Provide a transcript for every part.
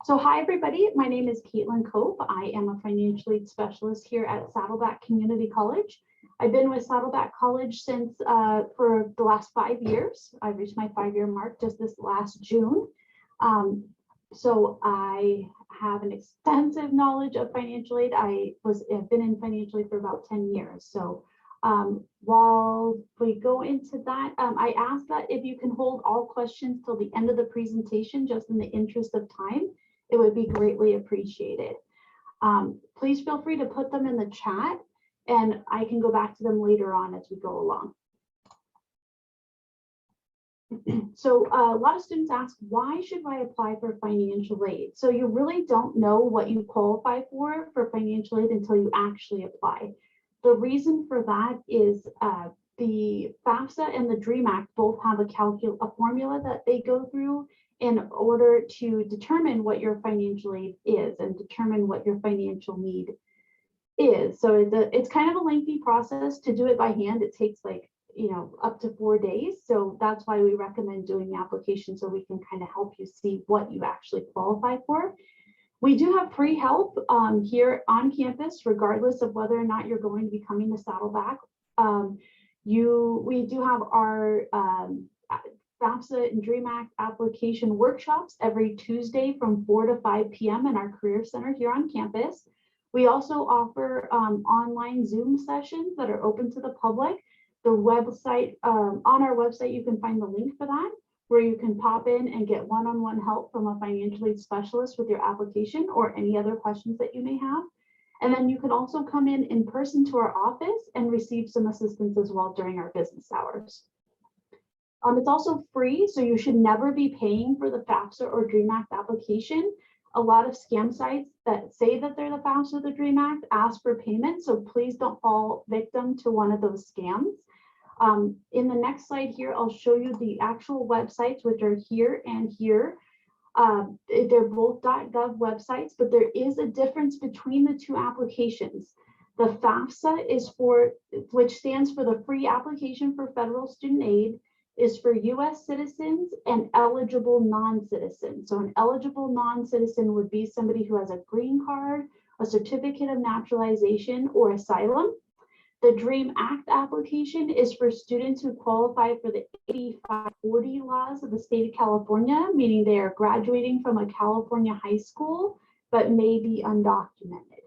So hi everybody, my name is Caitlin Cope. I am a financial aid specialist here at Saddleback Community College. I've been with Saddleback College since for the last 5 years. I reached my 5-year mark just this last June. So I have an extensive knowledge of financial aid. I've been in financial aid for about 10 years. So while we go into that, I ask that if you can hold all questions till the end of the presentation, just in the interest of time, it would be greatly appreciated. Please feel free to put them in the chat and I can go back to them later on as we go along. So a lot of students ask, why should I apply for financial aid? So you really don't know what you qualify for financial aid until you actually apply. The reason for that is the Fafsa and the DREAM Act both have a formula that they go through in order to determine what your financial aid is and determine what your financial need is. So it's kind of a lengthy process to do it by hand. It takes up to 4 days. So that's why we recommend doing the application, so we can kind of help you see what you actually qualify for. We do have free help here on campus, regardless of whether or not you're going to be coming to Saddleback. We do have our Fafsa and DREAM Act application workshops every Tuesday from 4 to 5 p.m. in our Career Center here on campus. We also offer online Zoom sessions that are open to the public. The website, on our website, you can find the link for that, where you can pop in and get one-on-one help from a financial aid specialist with your application or any other questions that you may have. And then you can also come in person to our office and receive some assistance as well during our business hours. It's also free, so you should never be paying for the Fafsa or DREAM Act application. A lot of scam sites that say that they're the Fafsa or the DREAM Act ask for payment, so please don't fall victim to one of those scams. In the next slide here, I'll show you the actual websites, which are here and here. They're both .gov websites, but there is a difference between the two applications. The Fafsa is which stands for the Free Application for Federal Student Aid, is for U.S. citizens and eligible non-citizens. So an eligible non-citizen would be somebody who has a green card, a certificate of naturalization, or asylum. The DREAM Act application is for students who qualify for the 8540 laws of the state of California, meaning they are graduating from a California high school, but may be undocumented.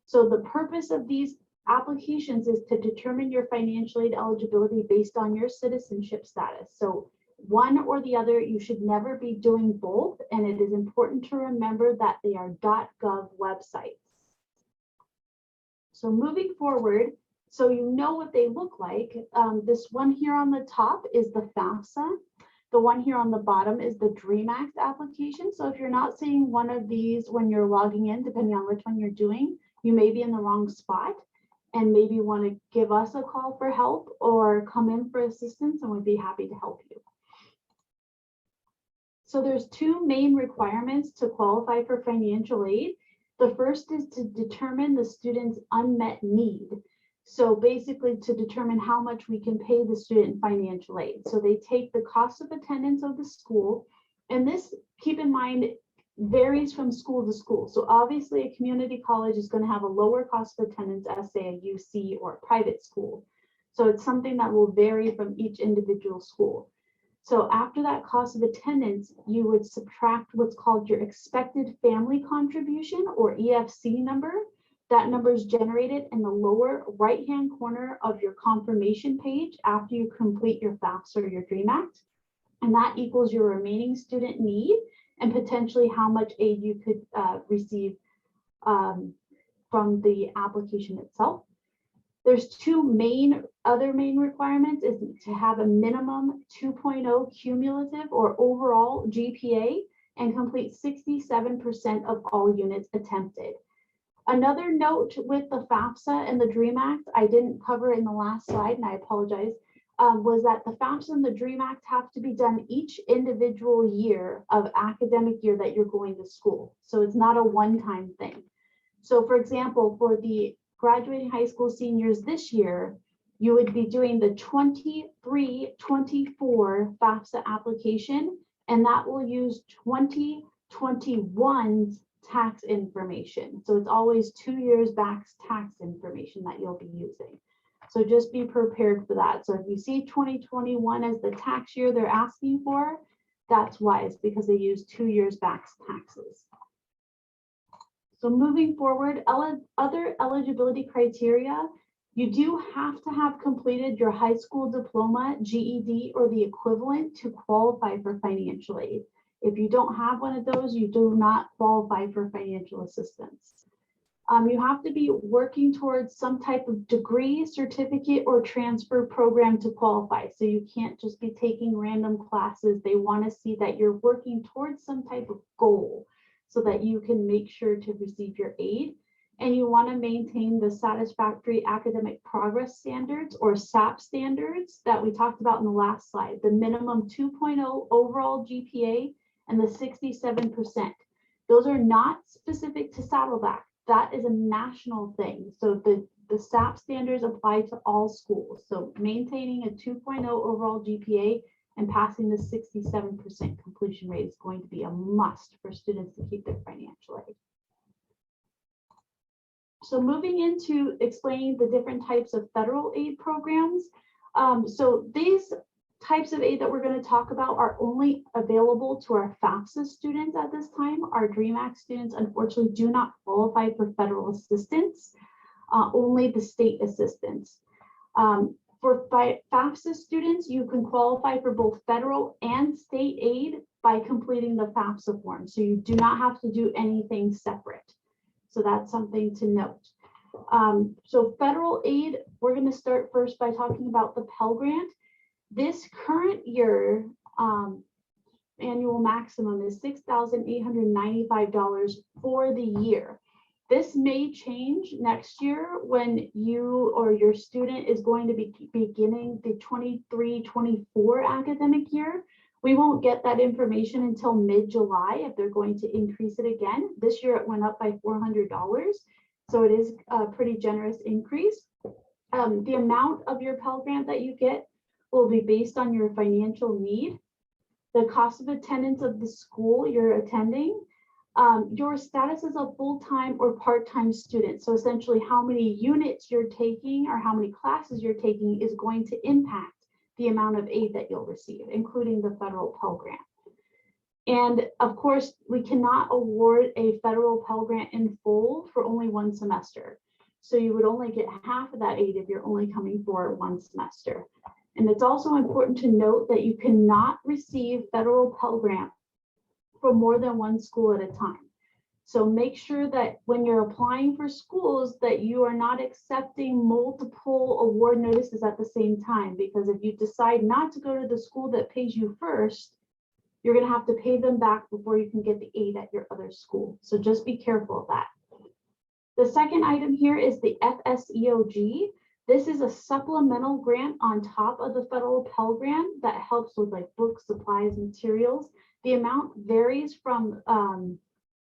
So the purpose of these applications is to determine your financial aid eligibility based on your citizenship status. So one or the other, you should never be doing both. And it is important to remember that they are .gov websites. So moving forward, so you know what they look like. This one here on the top is the Fafsa. The one here on the bottom is the DREAM Act application. So if you're not seeing one of these when you're logging in, depending on which one you're doing, you may be in the wrong spot and maybe want to give us a call for help or come in for assistance, and we'd be happy to help you. So there's two main requirements to qualify for financial aid. The first is to determine the student's unmet need. So basically to determine how much we can pay the student financial aid. So they take the cost of attendance of the school, and this, keep in mind, varies from school to school. So obviously a community college is going to have a lower cost of attendance as, say, a UC or a private school. So it's something that will vary from each individual school. So after that cost of attendance, you would subtract what's called your expected family contribution, or EFC number. That number is generated in the lower right-hand corner of your confirmation page after you complete your Fafsa or your DREAM Act. And that equals your remaining student need and potentially how much aid you could receive from the application itself. There's two other main requirements, is to have a minimum 2.0 cumulative or overall GPA and complete 67% of all units attempted. Another note with the Fafsa and the DREAM Act, I didn't cover in the last slide, and I apologize, was that the Fafsa and the DREAM Act have to be done each individual year of academic year that you're going to school. So it's not a one-time thing. So for example, for the graduating high school seniors this year, you would be doing the 23-24 Fafsa application, and that will use 21's tax information. So it's always 2 years back tax information that you'll be using. So just be prepared for that. So if you see 2021 as the tax year they're asking for, that's why. It's because they use 2 years back taxes. So moving forward, other eligibility criteria, you do have to have completed your high school diploma, GED, or the equivalent to qualify for financial aid. If you don't have one of those, you do not qualify for financial assistance. You have to be working towards some type of degree, certificate, or transfer program to qualify. So you can't just be taking random classes. They want to see that you're working towards some type of goal so that you can make sure to receive your aid. And you want to maintain the satisfactory academic progress standards, or SAP standards, that we talked about in the last slide, the minimum 2.0 overall GPA and the 67%. Those are not specific to Saddleback. That is a national thing. So the SAP standards apply to all schools. So maintaining a 2.0 overall GPA and passing the 67% completion rate is going to be a must for students to keep their financial aid. So moving into explaining the different types of federal aid programs. So these types of aid that we're going to talk about are only available to our Fafsa students at this time. Our DREAM Act students unfortunately do not qualify for federal assistance, only the state assistance. For Fafsa students, you can qualify for both federal and state aid by completing the Fafsa form. So you do not have to do anything separate. So that's something to note. So federal aid, we're going to start first by talking about the Pell Grant. This current year annual maximum is $6,895 for the year. This may change next year when you or your student is going to be beginning the 23-24 academic year. We won't get that information until mid-July if they're going to increase it again. This year it went up by $400, so it is a pretty generous increase. The amount of your Pell Grant that you get will be based on your financial need, the cost of attendance of the school you're attending, your status as a full-time or part-time student. So essentially how many units you're taking or how many classes you're taking is going to impact the amount of aid that you'll receive, including the federal Pell Grant. And of course, we cannot award a federal Pell Grant in full for only one semester. So you would only get half of that aid if you're only coming for one semester. And it's also important to note that you cannot receive federal Pell Grant for more than one school at a time. So make sure that when you're applying for schools that you are not accepting multiple award notices at the same time, because if you decide not to go to the school that pays you first, you're going to have to pay them back before you can get the aid at your other school. So just be careful of that. The second item here is the FSEOG. This is a supplemental grant on top of the federal Pell Grant that helps with like books, supplies, materials. The amount varies from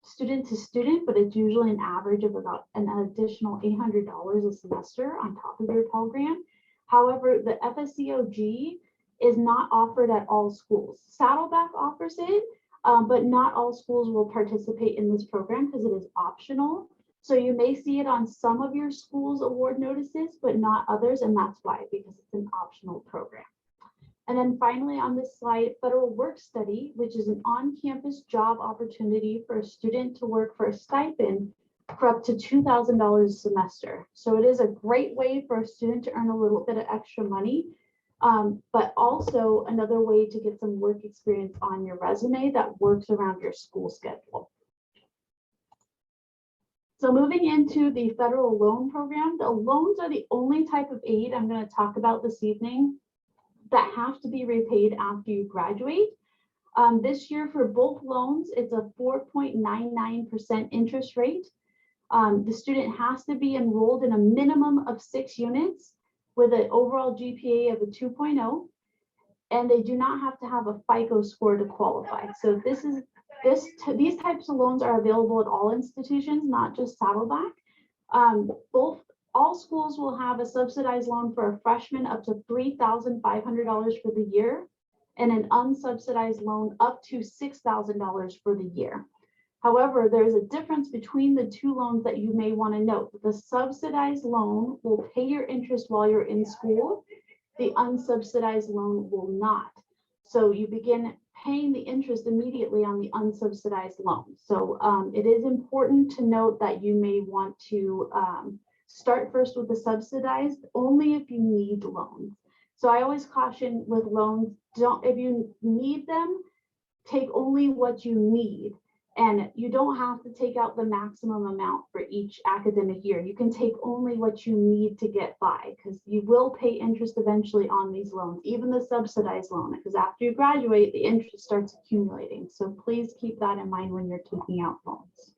student to student, but it's usually an average of about an additional $800 a semester on top of your Pell Grant. However, the FSEOG is not offered at all schools. Saddleback offers it, but not all schools will participate in this program because it is optional. So you may see it on some of your school's award notices, but not others, and that's why, because it's an optional program. And then finally on this slide, federal work study, which is an on-campus job opportunity for a student to work for a stipend for up to $2,000 a semester. So it is a great way for a student to earn a little bit of extra money, but also another way to get some work experience on your resume that works around your school schedule. So moving into the federal loan program, the loans are the only type of aid I'm going to talk about this evening that have to be repaid after you graduate. This year for both loans, it's a 4.99% interest rate. The student has to be enrolled in a minimum of 6 units with an overall GPA of a 2.0, and they do not have to have a FICO score to qualify. So these types of loans are available at all institutions, not just Saddleback. All schools will have a subsidized loan for a freshman up to $3,500 for the year, and an unsubsidized loan up to $6,000 for the year. However, there's a difference between the two loans that you may want to note. The subsidized loan will pay your interest while you're in school. The unsubsidized loan will not. So you begin paying the interest immediately on the unsubsidized loan. So it is important to note that you may want to start first with the subsidized only if you need loans. So I always caution with loans, if you need them, take only what you need. And you don't have to take out the maximum amount for each academic year. You can take only what you need to get by, because you will pay interest eventually on these loans, even the subsidized loan, because after you graduate, the interest starts accumulating. So please keep that in mind when you're taking out loans.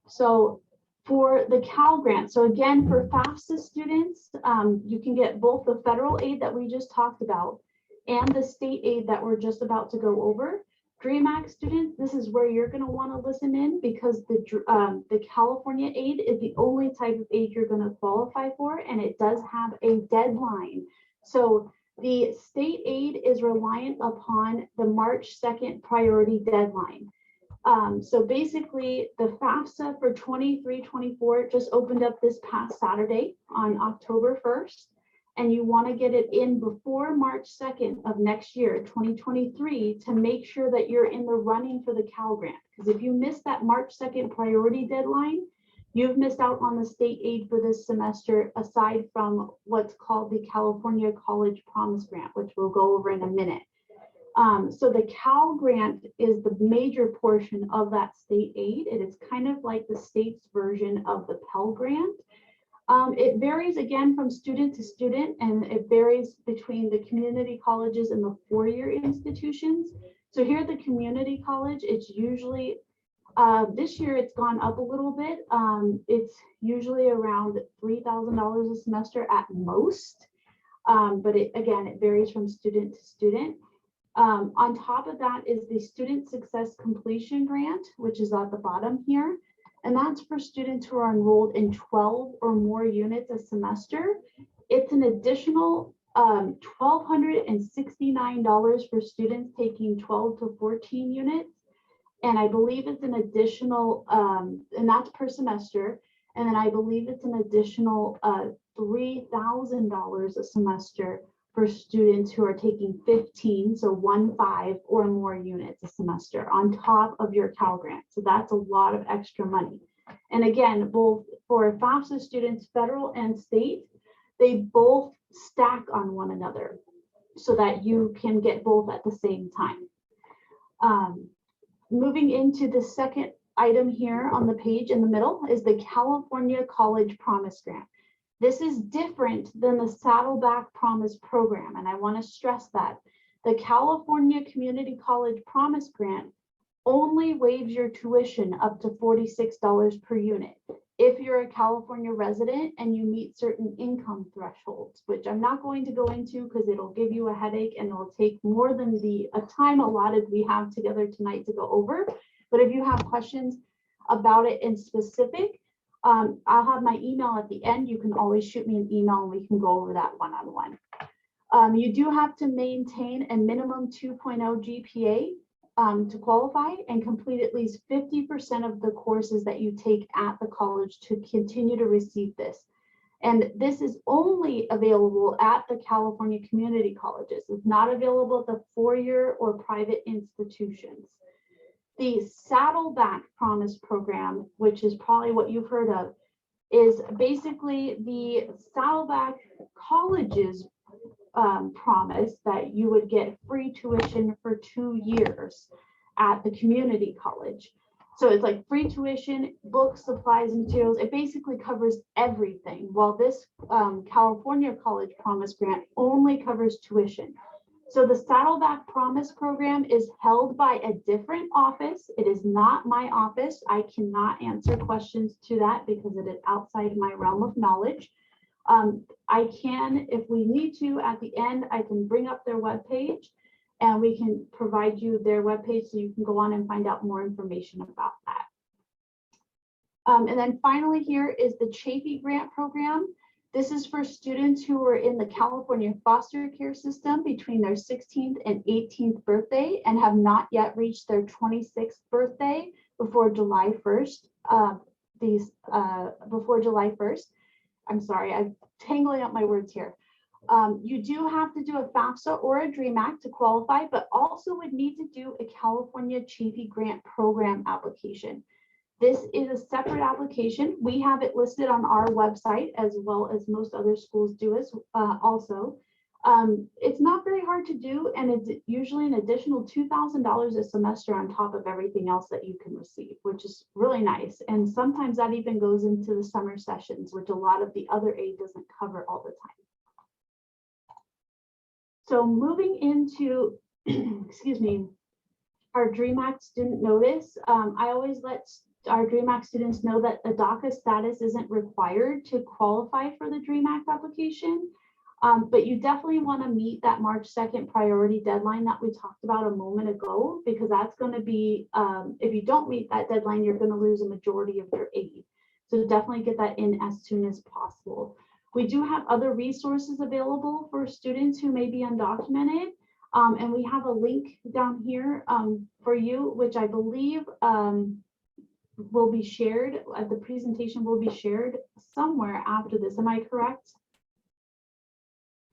So for the Cal Grant, so again, for FAFSA students, you can get both the federal aid that we just talked about and the state aid that we're just about to go over. DREAM Act students, this is where you're going to want to listen in, because the California aid is the only type of aid you're going to qualify for, and it does have a deadline. So the state aid is reliant upon the March 2nd priority deadline. So basically, the FAFSA for 23-24 just opened up this past Saturday on October 1st. And you want to get it in before March 2nd of next year, 2023, to make sure that you're in the running for the Cal Grant. Because if you miss that March 2nd priority deadline, you've missed out on the state aid for this semester, aside from what's called the California College Promise Grant, which we'll go over in a minute. So the Cal Grant is the major portion of that state aid. It is kind of like the state's version of the Pell Grant. It varies again from student to student, and it varies between the community colleges and the four-year institutions. So here at the community college, it's usually, this year it's gone up a little bit. It's usually around $3,000 a semester at most. But again, it varies from student to student. On top of that is the Student Success Completion Grant, which is at the bottom here. And that's for students who are enrolled in 12 or more units a semester. It's an additional $1,269 for students taking 12 to 14 units. And I believe it's an additional, and that's per semester. And then I believe it's an additional $3,000 a semester for students who are taking 15, so 15 or more units a semester on top of your Cal Grant. So that's a lot of extra money. And again, both for FAFSA students, federal and state, they both stack on one another so that you can get both at the same time. Moving into the second item here on the page in the middle is the California College Promise Grant. This is different than the Saddleback Promise Program, and I want to stress that. The California Community College Promise Grant only waives your tuition up to $46 per unit if you're a California resident and you meet certain income thresholds, which I'm not going to go into because it'll give you a headache and it'll take more than the time allotted we have together tonight to go over. But if you have questions about it in specific, I'll have my email at the end. You can always shoot me an email and we can go over that one-on-one. You do have to maintain a minimum 2.0 GPA to qualify and complete at least 50% of the courses that you take at the college to continue to receive this. And this is only available at the California community colleges. It's not available at the four-year or private institutions. The Saddleback Promise Program, which is probably what you've heard of, is basically the Saddleback colleges promise that you would get free tuition for 2 years at the community college. So it's like free tuition, books, supplies, materials. It basically covers everything, while this California College Promise Grant only covers tuition. So the Saddleback Promise Program is held by a different office. It is not my office. I cannot answer questions to that because it is outside my realm of knowledge. I can, if we need to, at the end, I can bring up their webpage and we can provide you their webpage so you can go on and find out more information about that. And then finally here is the Chaffee Grant Program. This is for students who are in the California foster care system between their 16th and 18th birthday and have not yet reached their 26th birthday before July 1st. Before July 1st. I'm sorry, I'm tangling up my words here. You do have to do a Fafsa or a DREAM Act to qualify, but also would need to do a California Chaffee Grant Program application. This is a separate application. We have it listed on our website as well as most other schools do as also. It's not very hard to do, and it's usually an additional $2,000 a semester on top of everything else that you can receive, which is really nice. And sometimes that even goes into the summer sessions, which a lot of the other aid doesn't cover all the time. So moving into, excuse me, our DREAM Act student notice, I always let our DREAM Act students know that a DACA status isn't required to qualify for the DREAM Act application, but you definitely want to meet that March 2nd priority deadline that we talked about a moment ago, because that's going to be, if you don't meet that deadline, you're going to lose a majority of your aid. So definitely get that in as soon as possible. We do have other resources available for students who may be undocumented. And we have a link down here for you, which I believe will be shared. The presentation will be shared somewhere after this. Am I correct?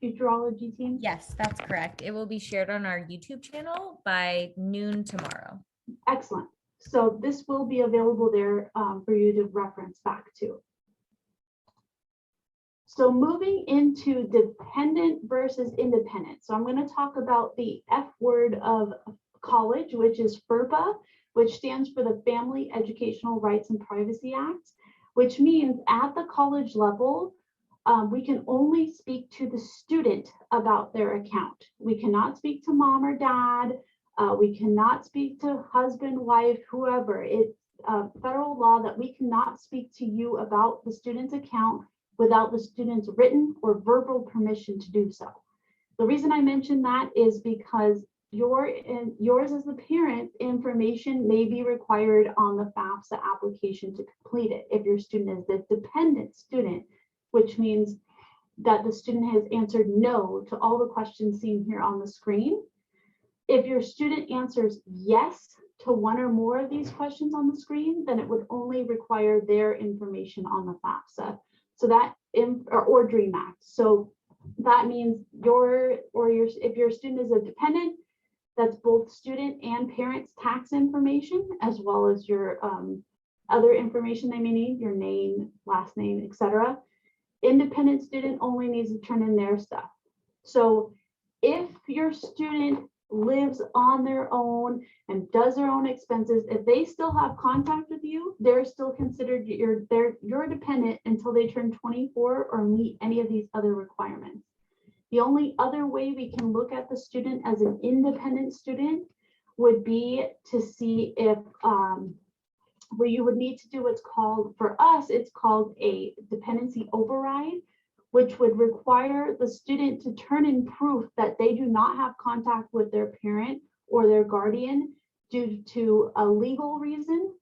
Futureology team? Yes, that's correct. It will be shared on our YouTube channel by noon tomorrow. Excellent. So this will be available there for you to reference back to. So moving into dependent versus independent. So I'm going to talk about the F word of college, which is FERPA, which stands for the Family Educational Rights and Privacy Act, which means at the college level, we can only speak to the student about their account. We cannot speak to mom or dad. We cannot speak to husband, wife, whoever. It's federal law that we cannot speak to you about the student's account without the student's written or verbal permission to do so. The reason I mention that is because yours as the parent information may be required on the FAFSA application to complete it if your student is the dependent student, which means that the student has answered no to all the questions seen here on the screen. If your student answers yes to one or more of these questions on the screen, then it would only require their information on the FAFSA. So that or DREAM Act. So that means if your student is a dependent, that's both student and parents' tax information, as well as your other information they may need, your name, last name, etc. Independent student only needs to turn in their stuff. So if your student lives on their own and does their own expenses, if they still have contact with you, they're still considered your dependent until they turn 24 or meet any of these other requirements. The only other way we can look at the student as an independent student would be to see if where you would need to do what's called, for us, it's called a dependency override, which would require the student to turn in proof that they do not have contact with their parent or their guardian due to a legal reason,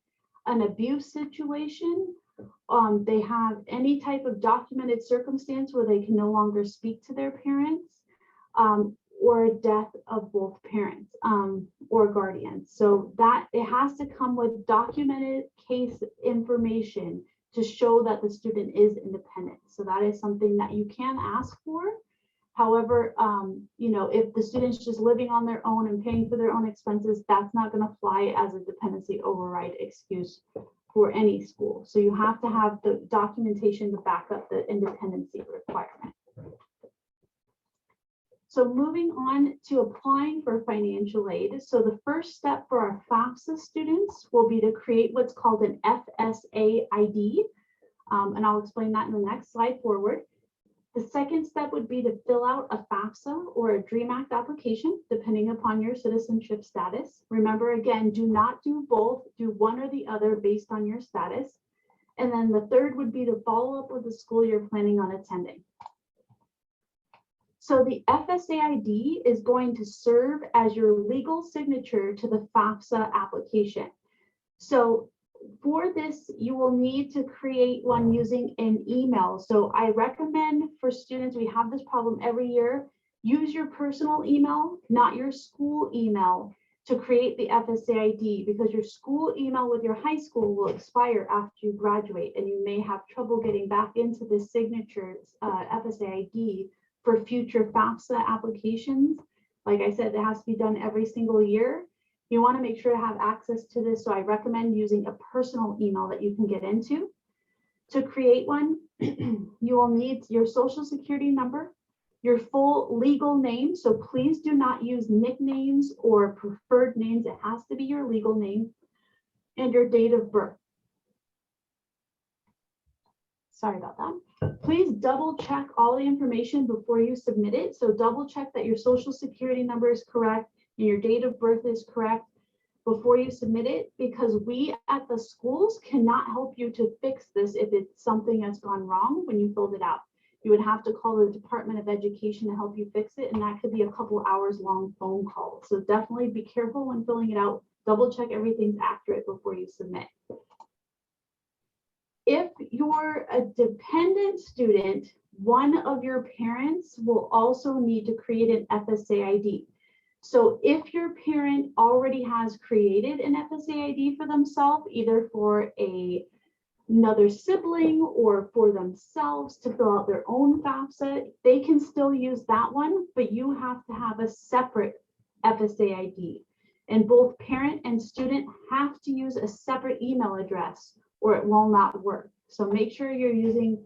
an abuse situation, they have any type of documented circumstance where they can no longer speak to their parents, or death of both parents or guardians. So that it has to come with documented case information to show that the student is independent. So that is something that you can ask for. However, if the student's just living on their own and paying for their own expenses, that's not going to fly as a dependency override excuse for any school. So you have to have the documentation to back up the independency requirement. So moving on to applying for financial aid. So the first step for our FAFSA students will be to create what's called an Fsa Id. And I'll explain that in the next slide forward. The second step would be to fill out a Fafsa or a DREAM Act application, depending upon your citizenship status. Remember, again, do not do both, do one or the other based on your status. And then the third would be to follow up with the school you're planning on attending. So the Fsa Id is going to serve as your legal signature to the Fafsa application. So For this, you will need to create one using an email. So I recommend for students, we have this problem every year, use your personal email, not your school email, to create the FSA ID, because your school email with your high school will expire after you graduate, and you may have trouble getting back into the signatures FSA ID for future FAFSA applications. Like I said, it has to be done every single year. You want to make sure to have access to this, so I recommend using a personal email that you can get into. To create one, you will need your social security number, your full legal name, so please do not use nicknames or preferred names. It has to be your legal name, and your date of birth. Sorry about that. Please double check all the information before you submit it. So double check that your social security number is correct and your date of birth is correct before you submit it, because we at the schools cannot help you to fix this if it's something that's gone wrong when you filled it out. You would have to call the Department of Education to help you fix it, and that could be a couple hours long phone call. So definitely be careful when filling it out. Double check everything's accurate before you submit. If you're a dependent student, one of your parents will also need to create an FSA ID. So if your parent already has created an FSA ID for themselves, either for another sibling or for themselves to fill out their own FAFSA, they can still use that one, but you have to have a separate FSA ID. And both parent and student have to use a separate email address or it will not work. So make sure you're using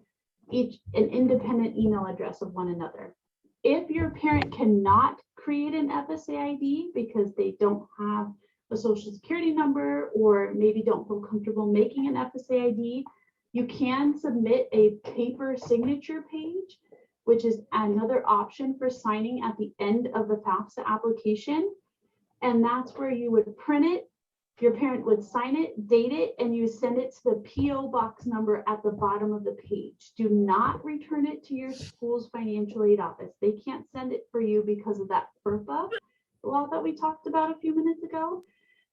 each an independent email address of one another. If your parent cannot create an FSA ID because they don't have a social security number or maybe don't feel comfortable making an FSA ID, you can submit a paper signature page, which is another option for signing at the end of the FAFSA application. And that's where you would print it, your parent would sign it, date it, and you send it to the PO box number at the bottom of the page. Do not return it to your school's financial aid office. They can't send it for you because of that FERPA law that we talked about a few minutes ago.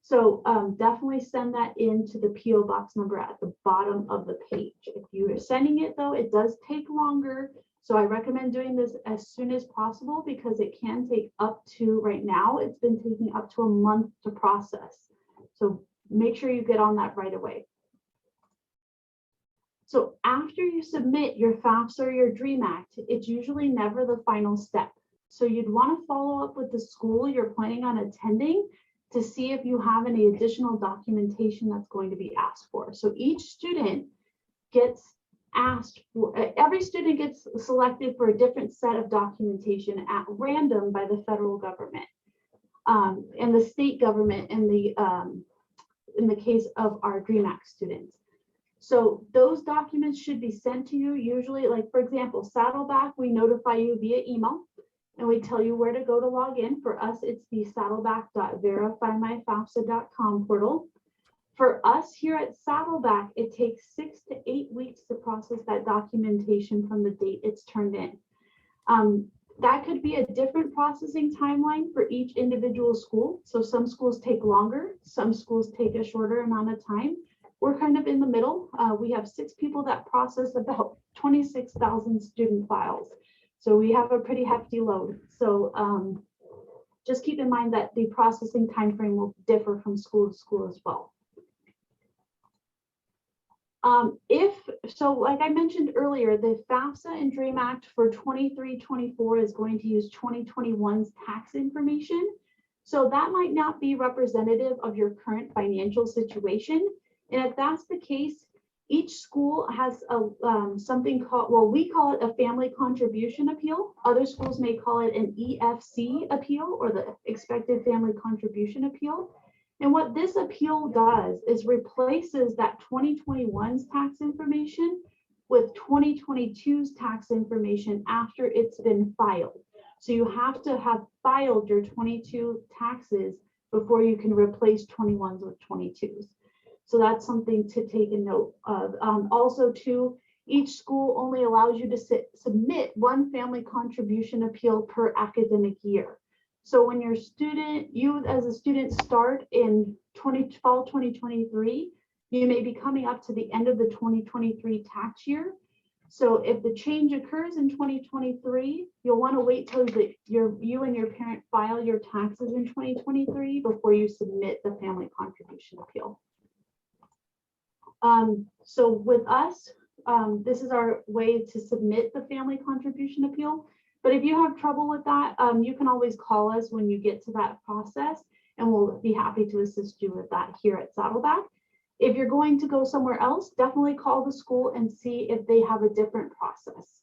So definitely send that into the PO box number at the bottom of the page. If you are sending it though, it does take longer. So I recommend doing this as soon as possible because it can take up to, right now, it's been taking up to a month to process. So make sure you get on that right away. So after you submit your FAFSA or your DREAM Act, it's usually never the final step. So you'd want to follow up with the school you're planning on attending to see if you have any additional documentation that's going to be asked for. So each student gets asked for, every student gets selected for a different set of documentation at random by the federal government and the state government in the case of our DREAM Act students. So those documents should be sent to you usually, like for example, Saddleback, we notify you via email and we tell you where to go to log in. For us, it's the saddleback.verifymyfafsa.com portal. For us here at Saddleback, it takes 6 to 8 weeks to process that documentation from the date it's turned in. That could be a different processing timeline for each individual school. So some schools take longer, some schools take a shorter amount of time. We're kind of in the middle. We have 6 people that process about 26,000 student files. So we have a pretty hefty load. So just keep in mind that the processing timeframe will differ from school to school as well. So like I mentioned earlier, the FAFSA and DREAM Act for 23-24 is going to use 2021's tax information. So that might not be representative of your current financial situation. And if that's the case, each school has a something called, well, we call it a family contribution appeal. Other schools may call it an EFC appeal or the expected family contribution appeal. And what this appeal does is replaces that 2021's tax information with 2022's tax information after it's been filed. So you have to have filed your 22 taxes before you can replace 21s with 22s. So that's something to take a note of. Also too, each school only allows you to submit one family contribution appeal per academic year. So when you as a student start in fall 2023, You may be coming up to the end of the 2023 tax year. So if the change occurs in 2023, you'll want to wait till you and your parent file your taxes in 2023 before you submit the family contribution appeal. So with us, this is our way to submit the family contribution appeal. But if you have trouble with that, you can always call us when you get to that process, and we'll be happy to assist you with that here at Saddleback. If you're going to go somewhere else, definitely call the school and see if they have a different process.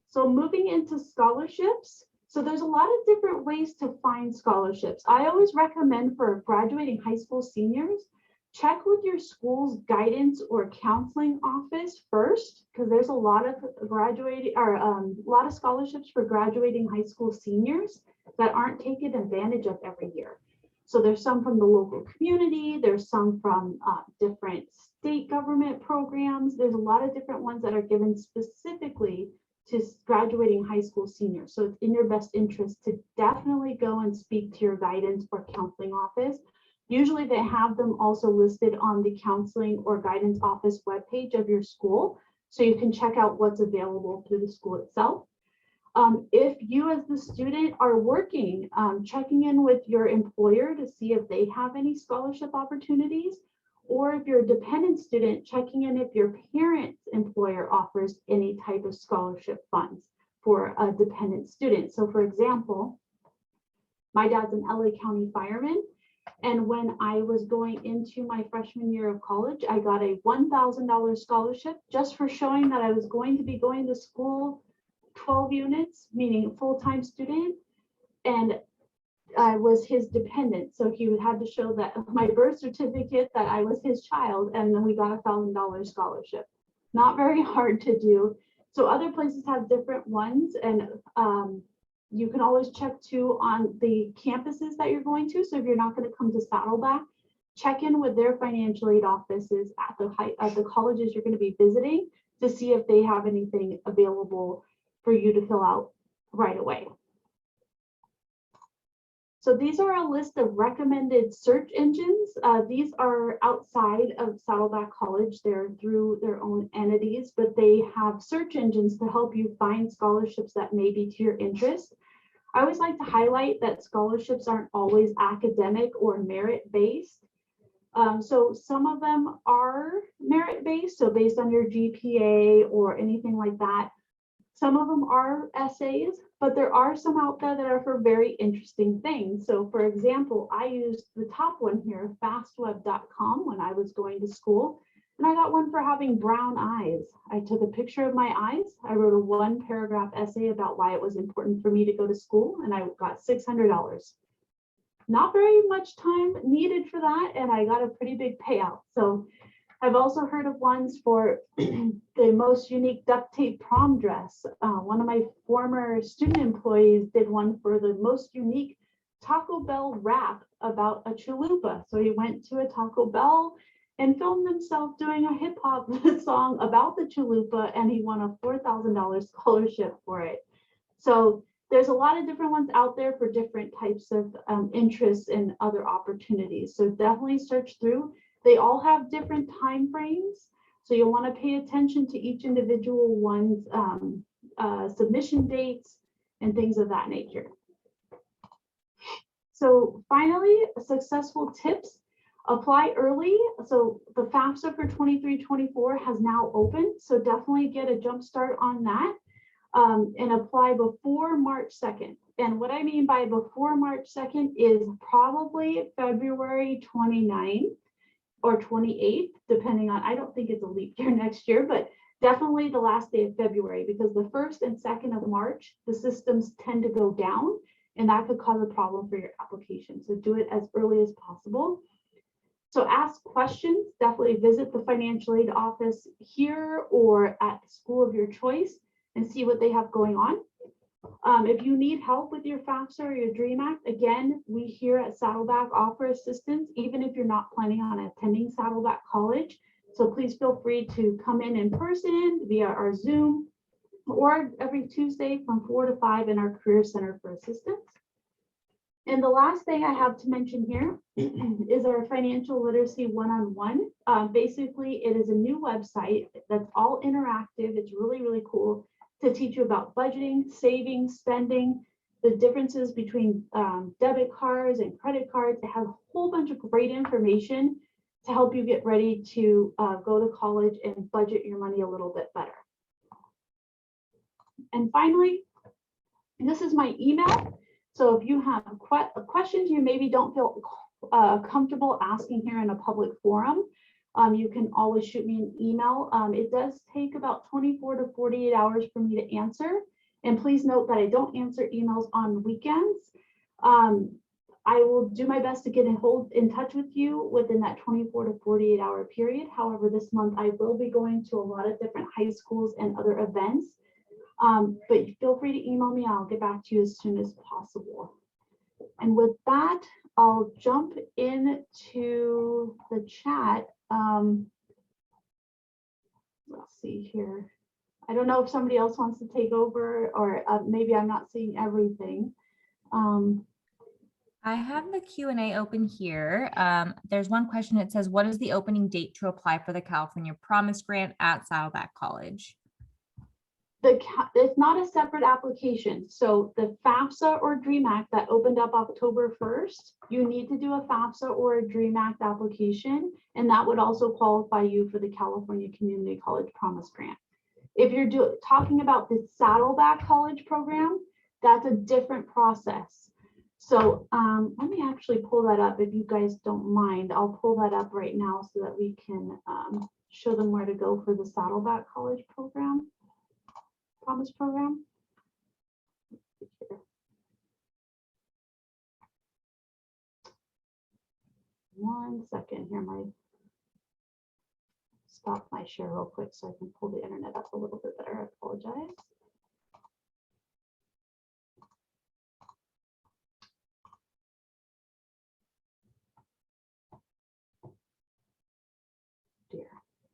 So moving into scholarships. So there's a lot of different ways to find scholarships. I always recommend for graduating high school seniors, check with your school's guidance or counseling office first, because there's a lot of a lot of scholarships for graduating high school seniors that aren't taken advantage of every year. So there's some from the local community, there's some from different state government programs. There's a lot of different ones that are given specifically to graduating high school seniors. So it's in your best interest to definitely go and speak to your guidance or counseling office. Usually they have them also listed on the counseling or guidance office webpage of your school, so you can check out what's available through the school itself. If you as the student are working, checking in with your employer to see if they have any scholarship opportunities, or if you're a dependent student, checking in if your parent's employer offers any type of scholarship funds for a dependent student. So for example, my dad's an LA County fireman, and when I was going into my freshman year of college, I got a $1,000 scholarship just for showing that I was going to be going to school 12 units, meaning full-time student, and I was his dependent. So he would have to show that my birth certificate that I was his child, and then we got $1,000 scholarship. Not very hard to do. So other places have different ones, and you can always check too on the campuses that you're going to. So if you're not going to come to Saddleback, check in with their financial aid offices at the colleges you're going to be visiting to see if they have anything available for you to fill out right away. So these are a list of recommended search engines. These are outside of Saddleback College. They're through their own entities, but they have search engines to help you find scholarships that may be to your interest. I always like to highlight that scholarships aren't always academic or merit-based. So some of them are merit-based, so based on your GPA or anything like that. Some of them are essays, but there are some out there that are for very interesting things. So for example, I used the top one here, fastweb.com, when I was going to school, and I got one for having brown eyes. I took a picture of my eyes. I wrote a 1-paragraph essay about why it was important for me to go to school, and I got $600. Not very much time needed for that, and I got a pretty big payout. So I've also heard of ones for the most unique duct tape prom dress. One of my former student employees did one for the most unique Taco Bell rap about a chalupa. So he went to a Taco Bell and filmed himself doing a hip hop song about the chalupa, and he won a $4,000 scholarship for it. So there's a lot of different ones out there for different types of interests and other opportunities. So definitely search through. They all have different time frames, so you'll want to pay attention to each individual one's submission dates and things of that nature. So finally, successful tips. Apply early. So the Fafsa for 23-24 has now opened, so definitely get a jump start on that and apply before March 2nd. And what I mean by before March 2nd is probably February 29th. Or 28th, depending on, I don't think it's a leap year next year, but definitely the last day of February, because the 1st and 2nd of March, the systems tend to go down, and that could cause a problem for your application. So do it as early as possible. So ask questions, definitely visit the financial aid office here or at the school of your choice and see what they have going on. If you need help with your FAFSA or your DREAM Act, again, we here at Saddleback offer assistance, even if you're not planning on attending Saddleback College. So please feel free to come in person via our Zoom or every Tuesday from 4 to 5 in our Career Center for assistance. And the last thing I have to mention here is our financial literacy one-on-one. Basically, it is a new website that's all interactive. It's really, really cool to teach you about budgeting, saving, spending, the differences between debit cards and credit cards. It has a whole bunch of great information to help you get ready to go to college and budget your money a little bit better. And finally, this is my email. So if you have questions you maybe don't feel comfortable asking here in a public forum, you can always shoot me an email. It does take about 24 to 48 hours for me to answer. And please note that I don't answer emails on weekends. I will do my best to get in touch with you within that 24 to 48 hour period. However, this month I will be going to a lot of different high schools and other events. But feel free to email me. I'll get back to you as soon as possible. And with that, I'll jump into the chat. Let's see here. I don't know if somebody else wants to take over, or maybe I'm not seeing everything. I have the Q&A open here. There's one question. It says, what is the opening date to apply for the California Promise Grant at Saddleback College? It's not a separate application. So the Fafsa or DREAM Act that opened up October 1st, you need to do a Fafsa or a DREAM Act application, and that would also qualify you for the California Community College Promise Grant. If you're talking about the Saddleback College program, that's a different process. So let me actually pull that up if you guys don't mind. I'll pull that up right now so that we can show them where to go for the Saddleback College program. Promise program. One second here, stop my share real quick so I can pull the internet up a little bit better. I apologize. Dear,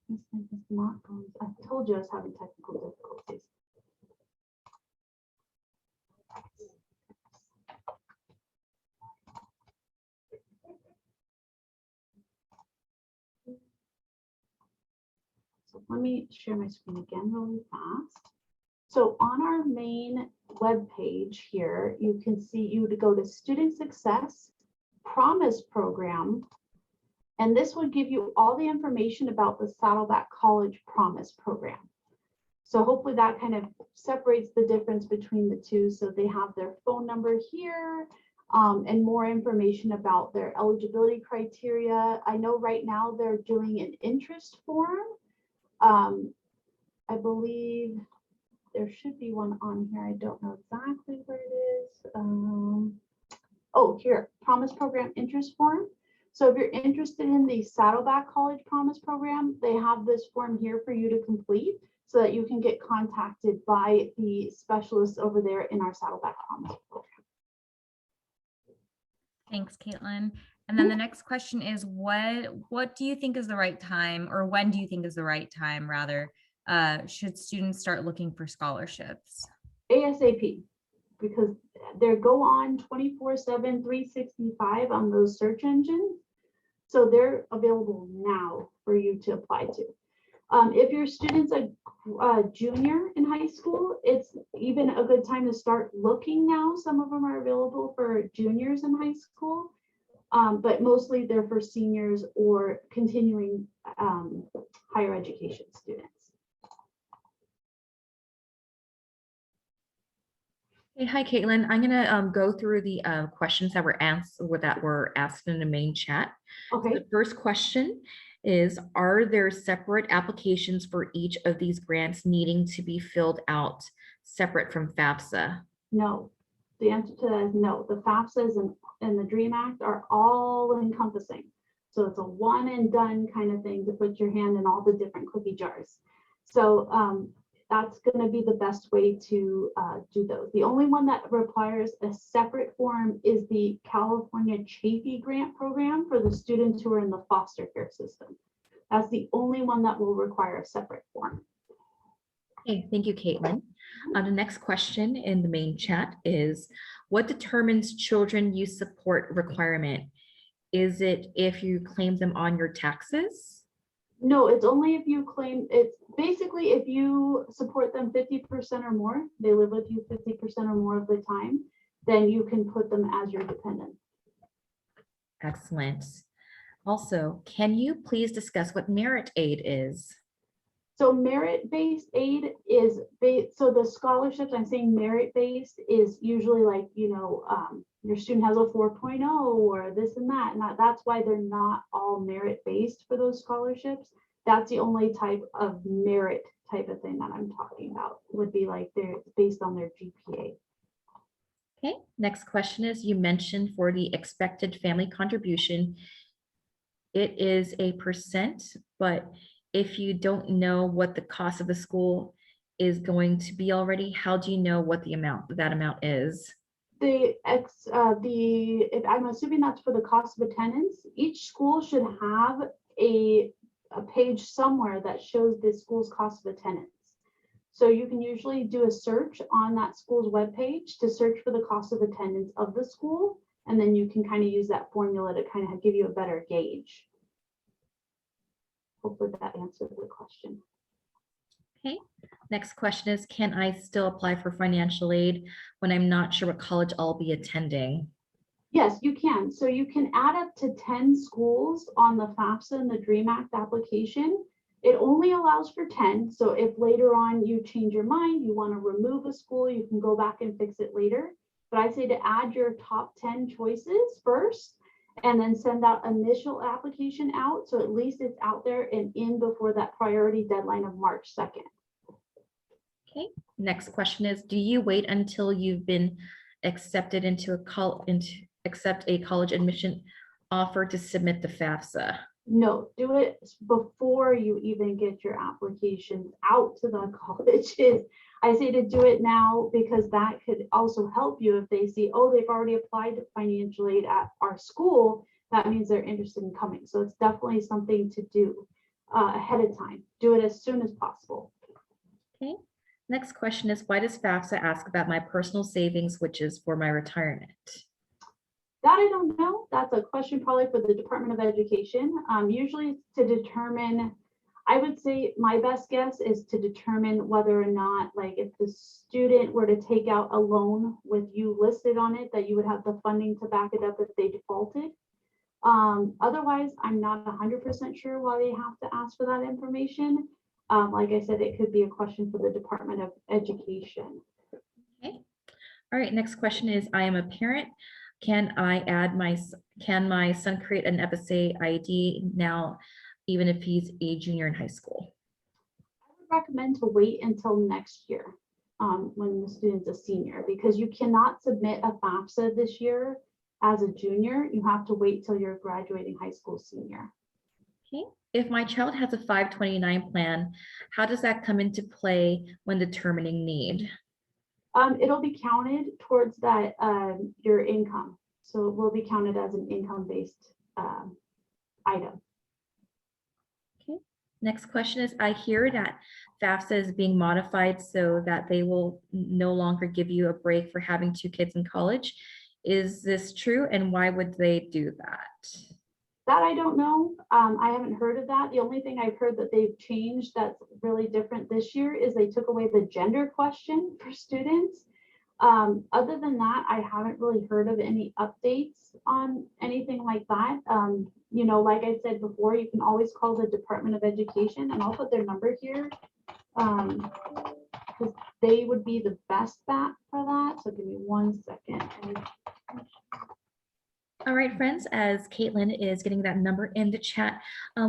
this thing is not going. I told you I was having technical difficulties. So let me share my screen again really fast. So on our main web page here, you can see you to go to Student Success Promise Program, and this would give you all the information about the Saddleback College Promise Program. So hopefully that kind of separates the difference between the two. So they have their phone number here and more information about their eligibility criteria. I know right now they're doing an interest form. I believe there should be one on here. I don't know exactly where it is. Oh, here, Promise Program interest form. So if you're interested in the Saddleback College Promise Program, they have this form here for you to complete so that you can get contacted by the specialists over there in our Saddleback Promise Program. Thanks, Caitlin. And then the next question is, what do you think is the right time, or when do you think is the right time, rather, should students start looking for scholarships? ASAP, because they go on 24/7, 365 on those search engines. So they're available now for you to apply to. If your student's a junior in high school, it's even a good time to start looking now. Some of them are available for juniors in high school, but mostly they're for seniors or continuing higher education students. Hey, hi, Caitlin. I'm going to go through the questions that were asked in the main chat. Okay. So the first question is, are there separate applications for each of these grants needing to be filled out separate from FAFSA? No. The answer to that is no. The FAFSAs and the DREAM Act are all encompassing. So it's a one and done kind of thing to put your hand in all the different cookie jars. So that's going to be the best way to do those. The only one that requires a separate form is the California Chaffee grant program for the students who are in the foster care system. That's the only one that will require a separate form. Okay, thank you, Caitlin. The next question in the main chat is, What determines children use support requirement? Is it if you claim them on your taxes? No, it's only if you claim, it's basically if you support them 50% or more, they live with you 50% or more of the time, then you can put them as your dependent. Excellent. Also, can you please discuss what merit aid is? So merit-based aid is, so the scholarships, I'm saying merit-based is usually like, your student has a 4.0 or this and that, and that's why they're not all merit-based for those scholarships. That's the only type of merit type of thing that I'm talking about, would be like they're based on their GPA. Okay, next question is, you mentioned for the expected family contribution, it is a percent, but if you don't know what the cost of the school is going to be already, how do you know what that amount is? I'm assuming that's for the cost of attendance. Each school should have a page somewhere that shows the school's cost of attendance. So you can usually do a search on that school's webpage to search for the cost of attendance of the school, and then you can kind of use that formula to kind of give you a better gauge. Hopefully that answered the question. Okay, next question is, can I still apply for financial aid when I'm not sure what college I'll be attending? Yes, you can. So you can add up to 10 schools on the Fafsa and the DREAM Act application. It only allows for 10. So if later on you change your mind, you want to remove a school, you can go back and fix it later. But I say to add your top 10 choices first, and then send that initial application out. So at least it's out there and in before that priority deadline of March 2nd. Okay, next question is, do you wait until you've been accepted into accept a college admission offer to submit the FAFSA? No, do it before you even get your applications out to the colleges. I say to do it now because that could also help you if they see, oh, they've already applied to financial aid at our school. That means they're interested in coming. So it's definitely something to do ahead of time. Do it as soon as possible. Okay. Next question is, why does FAFSA ask about my personal savings, which is for my retirement? That I don't know. That's a question probably for the Department of Education. Usually it's to determine, I would say my best guess is to determine whether or not, like if the student were to take out a loan with you listed on it, that you would have the funding to back it up if they defaulted. Otherwise, I'm not 100% sure why they have to ask for that information. Like I said, it could be a question for the Department of Education. Okay. All right, next question is, I am a parent. Can my son create an Fsa Id now, even if he's a junior in high school? I would recommend to wait until next year when the student's a senior, because you cannot submit a FAFSA this year as a junior. You have to wait till you're graduating high school senior. Okay. If my child has a 529 plan, how does that come into play when determining need? It'll be counted towards that your income. So it will be counted as an income-based item. Okay. Next question is, I hear that FAFSA is being modified so that they will no longer give you a break for having 2 kids in college. Is this true, and why would they do that? That I don't know. I haven't heard of that. The only thing I've heard that they've changed that's really different this year is they took away the gender question for students. Other than that, I haven't really heard of any updates on anything like that. Like I said before, you can always call the Department of Education, and I'll put their number here because they would be the best bet for that. So give me 1 second. All right, friends, as Caitlin is getting that number in the chat,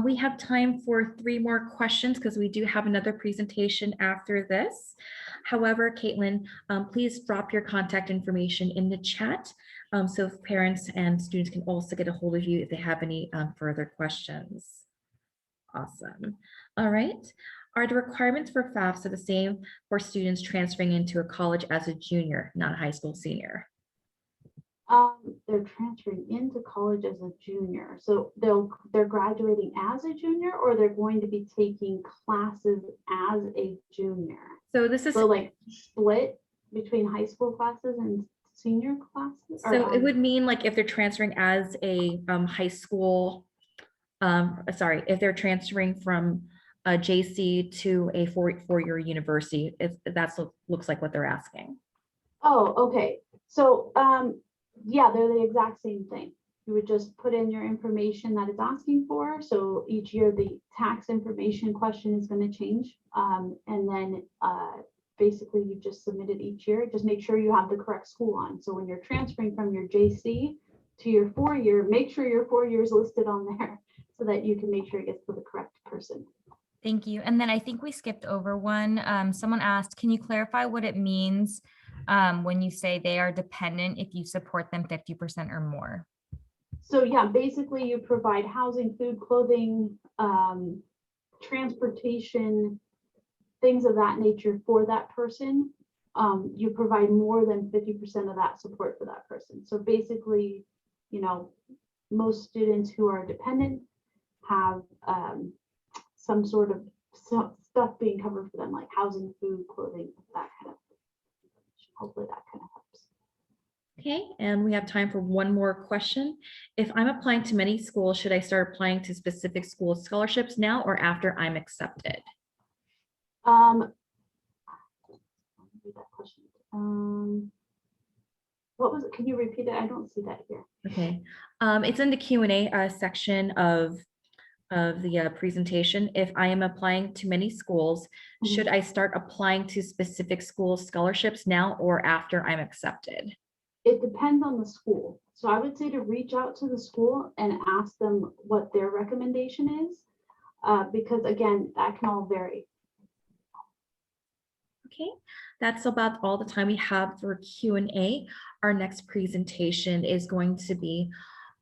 we have time for 3 more questions because we do have another presentation after this. However, Caitlin, please drop your contact information in the chat so parents and students can also get a hold of you if they have any further questions. Awesome. All right. Are the requirements for FAFSA the same for students transferring into a college as a junior, not a high school senior? They're transferring into college as a junior. So they're graduating as a junior, or they're going to be taking classes as a junior. So this is like split between high school classes and senior classes? Or, So it would mean like if they're transferring as a high school, if they're transferring from a JC to a four-year university, that's what looks like what they're asking. Oh, okay. So, yeah, they're the exact same thing. You would just put in your information that it's asking for. So each year the tax information question is going to change. And then basically you just submit it each year. Just make sure you have the correct school on. So when you're transferring from your JC to your 4-year, make sure your 4-year is listed on there so that you can make sure it gets to the correct person. Thank you. And then I think we skipped over one. Someone asked, can you clarify what it means when you say they are dependent if you support them 50% or more? So yeah, basically you provide housing, food, clothing, transportation, things of that nature for that person. You provide more than 50% of that support for that person. So basically, you know, most students who are dependent have some sort of stuff being covered for them, like housing, food, clothing, that kind of thing. Hopefully that kind of helps. Okay, and we have time for one more question. If I'm applying to many schools, should I start applying to specific school scholarships now or after I'm accepted? Read that question. What was it? Can you repeat it? I don't see that here. Okay, it's in the Q&A section of the presentation. If I am applying to many schools, should I start applying to specific school scholarships now or after I'm accepted? It depends on the school. So I would say to reach out to the school and ask them what their recommendation is, because again, that can all vary. Okay, that's about all the time we have for Q&A. Our next presentation is going to be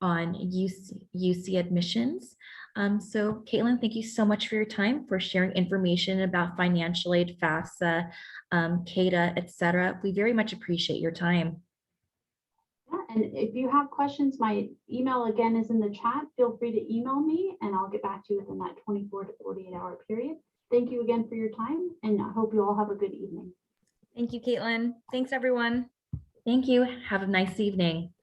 on UC admissions. So Caitlin, thank you so much for your time, for sharing information about financial aid, FAFSA, CADA, etc. We very much appreciate your time. Yeah, and if you have questions, my email again is in the chat. Feel free to email me and I'll get back to you within that 24 to 48 hour period. Thank you again for your time, and I hope you all have a good evening. Thank you, Caitlin. Thanks, everyone. Thank you. Have a nice evening.